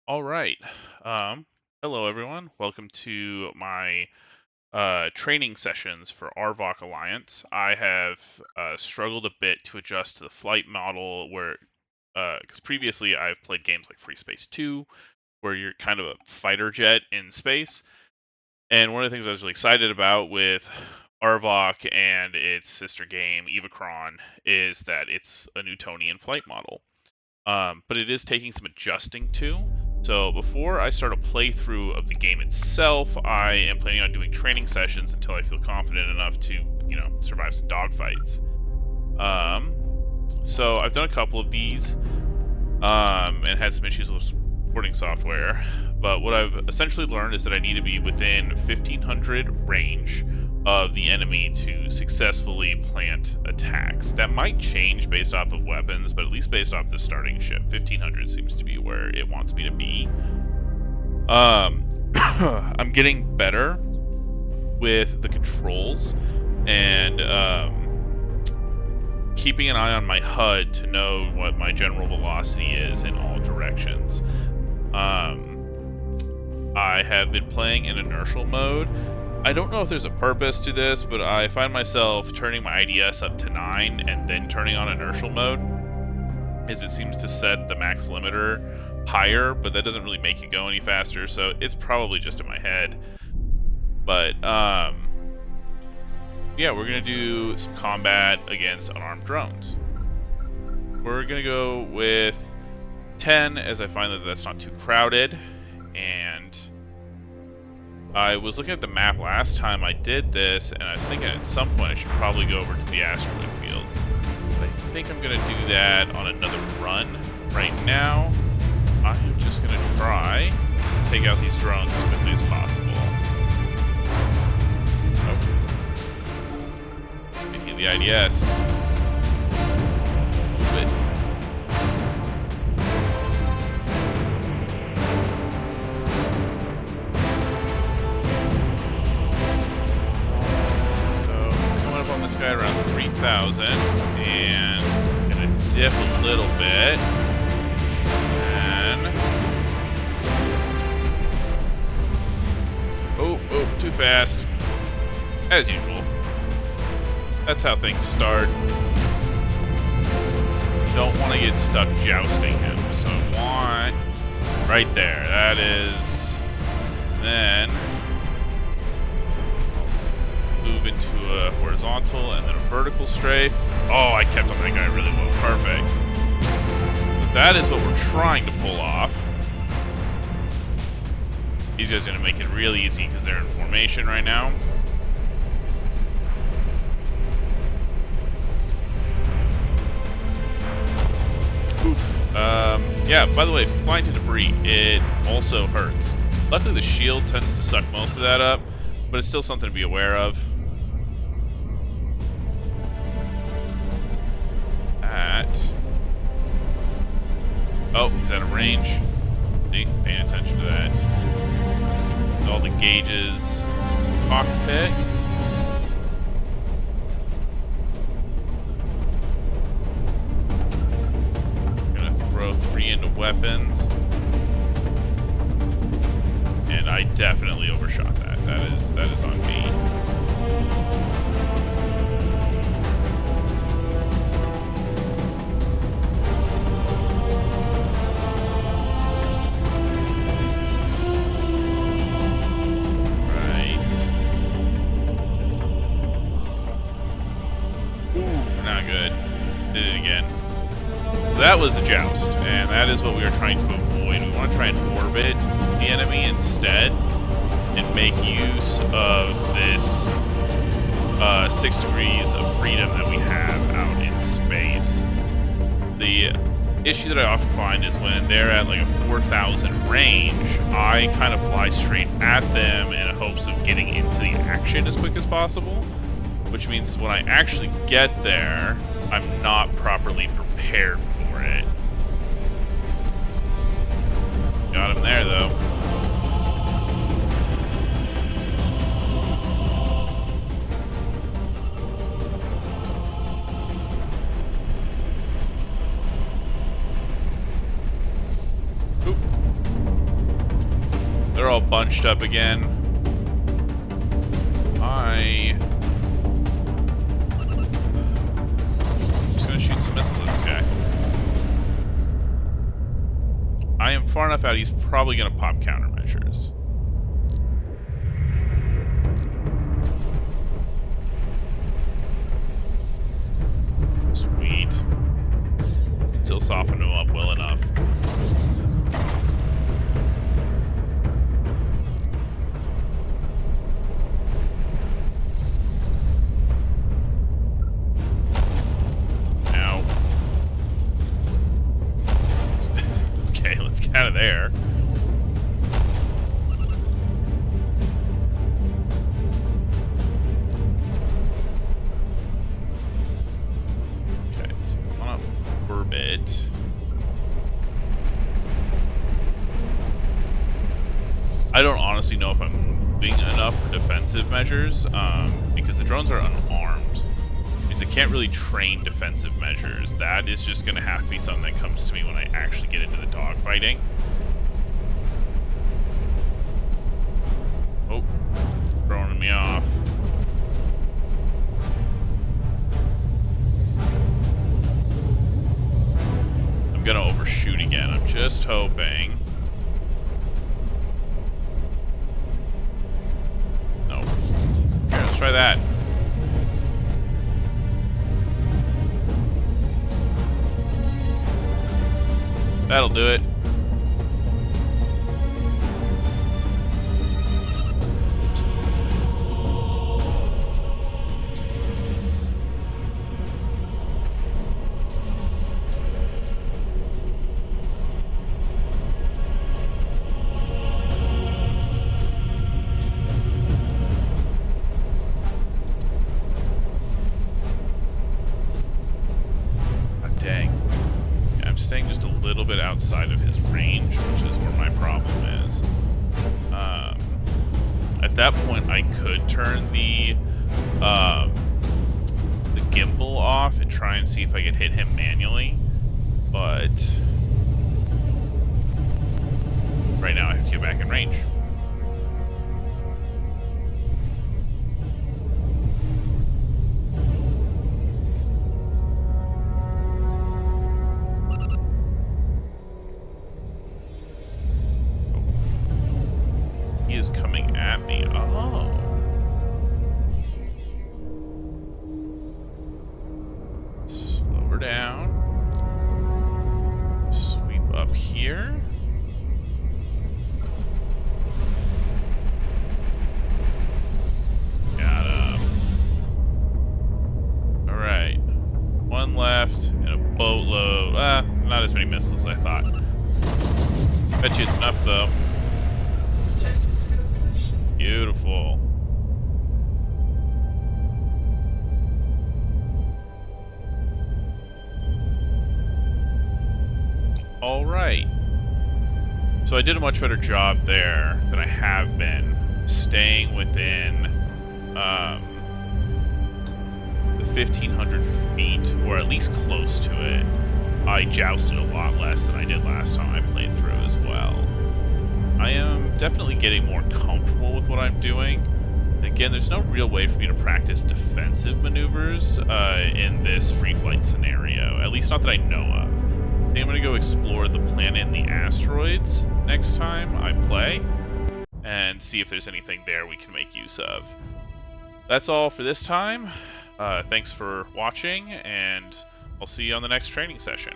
All right. Um, Hello, everyone. Welcome to my training sessions for Arvoch Alliance. I have struggled a bit to adjust to the flight model where, because previously I've played games like Free Space 2, where you're kind of a fighter jet in space. And one of the things I was really excited about with Arvoch and its sister game, Evochron, is that it's a Newtonian flight model. But it is taking some adjusting to. So before I start a playthrough of the game itself, I am planning on doing training sessions until I feel confident enough to, survive some dogfights. So I've done a couple of these, and had some issues with supporting software. But what I've essentially learned is that I need to be within 1500 range of the enemy to successfully plant attacks. That might change based off of weapons, but at least based off the starting ship, 1500 seems to be where it wants me to be. I'm getting better with the controls and keeping an eye on my HUD to know what my general velocity is in all directions. I have been playing in inertial mode. I don't know if there's a purpose to this, but I find myself turning my IDS up to 9 and then turning on inertial mode, as it seems to set the max limiter higher, but that doesn't really make it go any faster, so it's probably just in my head. But, yeah, we're going to do some combat against unarmed drones. We're going to go with 10, as I find that that's not too crowded, and I was looking at the map last time I did this, and I was thinking at some point I should probably go over to the asteroid fields. But I think I'm going to do that on another run. Right now, I'm just going to try to take out these drones as quickly as possible. Oh. Making the IDS. Move it. On this guy around 3,000, and I'm gonna dip a little bit, and oh, too fast, as usual. That's how things start. Don't want to get stuck jousting him, so I want right there. That is, then move into a horizontal and then a vertical strafe. Oh, I kept on that guy really well. Perfect. But that is what we're trying to pull off. These guys are going to make it really easy because they're in formation right now. Oof. Yeah, by the way, if you fly into debris, it also hurts. Luckily, the shield tends to suck most of that up, but it's still something to be aware of. Oh, he's out of range. See, paying attention to that. All the gauges. Cockpit. Gonna throw 3 into weapons. And I definitely overshot that. That is on me. That was a joust, and that is what we are trying to avoid. We want to try and orbit the enemy instead and make use of this 6 degrees of freedom that we have out in space. The issue that I often find is when they're at like a 4,000 range, I kind of fly straight at them in hopes of getting into the action as quick as possible, which means when I actually get there, I'm not properly prepared for it. Got him there, though. Oop. they're all bunched up again. I'm just gonna shoot some missiles at this guy. I am far enough out, he's probably gonna pop countermeasures. Sweet. Still softened him up well enough. Out of there. Okay, so come on up orbit. I don't honestly know if I'm doing enough for defensive measures, because the drones are unarmed. Means I can't really train defensive measures. That is just going to have to be something that comes to me when I actually get into the dogfighting. Oh, throwing me off. I'm going to overshoot again. I'm just hoping. No. Here, let's try that. That'll do it. Outside of his range, which is where my problem is. At that point, I could turn the gimbal off and try and see if I could hit him manually, but right now I have to get back in range. Coming at me. Oh. Slow her down. Sweep up here. Got him. Alright. One left and a boatload. Not as many missiles as I thought. Bet you it's enough though. Beautiful. All right. So I did a much better job there than I have been staying within the 1,500 feet, or at least close to it. I jousted a lot less than I did last time I played through as well. I am definitely getting more comfortable with what I'm doing. Again, there's no real way for me to practice defensive maneuvers in this free flight scenario, at least not that I know of. I think I'm going to go explore the planet and the asteroids next time I play, and see if there's anything there we can make use of. That's all for this time. Thanks for watching, and I'll see you on the next training session.